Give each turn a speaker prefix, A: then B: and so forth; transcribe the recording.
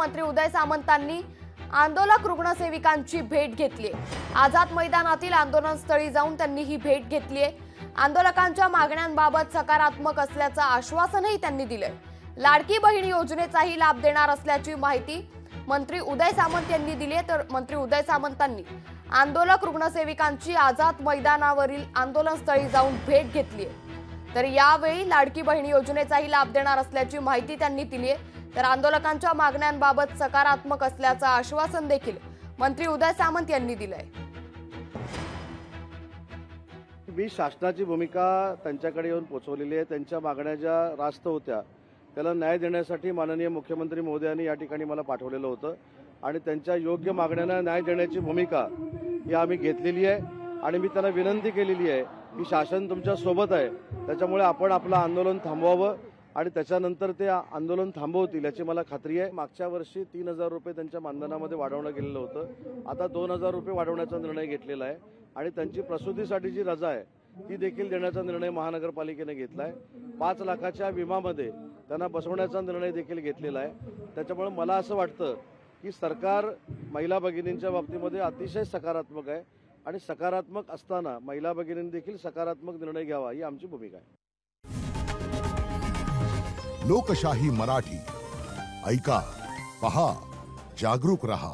A: मंत्री उदय सामंतांनी आंदोलक रुग्णसेविकांची भेट घेतली। आझाद मैदानातील आंदोलनस्थळी जाऊन त्यांनी ही भेट घेतली। आंदोलकांच्या मागण्यांबाबत सकारात्मक असल्याचं आश्वासनही त्यांनी दिले। लाडकी बहीण योजनेचाही लाभ देणार असल्याची माहिती मंत्री उदय सामंत यांनी दिली। तर मंत्री उदय सामंतांनी आंदोलक रुग्णसेविकांची आझाद मैदानावरील आंदोलनस्थळी जाऊन भेट घेतली। तर यावेळी लाडकी बहीण योजनेचाही लाभ देणार असल्याची माहिती त्यांनी दिली। तर आंदोलकांच्या मागण्यांबाबत सकारात्मक असल्याचं आश्वासन देखील मंत्री उदय सामंत यांनी दिलंय।
B: मी शासनाची भूमिका त्यांच्याकडे येऊन पोहोचवलेली आहे। त्यांच्या मागण्या ज्या रास्त होत्या त्याला न्याय देण्यासाठी माननीय मुख्यमंत्री महोदयांनी या ठिकाणी मला पाठवलेलं होतं आणि त्यांच्या योग्य मागण्यांना न्याय देण्याची भूमिका ही आम्ही घेतलेली आहे। आणि मी त्यांना विनंती केलेली आहे की शासन तुमच्या सोबत आहे, त्याच्यामुळे आपण आपलं आंदोलन थांबवावं आणि त्याच्यानंतर ते आंदोलन थांबवतील याची मला खात्री आहे। मागच्या वर्षी 3000 रुपये त्यांच्या मानधनामध्ये वाढवण्यात गेलेलं होतं, आता 2000 रुपये वाढवण्याचा निर्णय घेतलेला आहे आणि त्यांची प्रसूतीसाठी जी रजा आहे ती देखील देण्याचा निर्णय महानगरपालिकेने घेतला आहे। 5 लाखाच्या विमामध्ये त्यांना बसवण्याचा निर्णय देखील घेतलेला आहे। त्याच्यामुळे मला असं वाटतं की सरकार महिला भगिनींच्या बाबतीमध्ये अतिशय सकारात्मक आहे आणि सकारात्मक असताना महिला भगिनींनी देखील सकारात्मक निर्णय घ्यावा ही आमची भूमिका आहे।
C: लोकशाही मराठी ऐका, पहा, जागरूक रहा।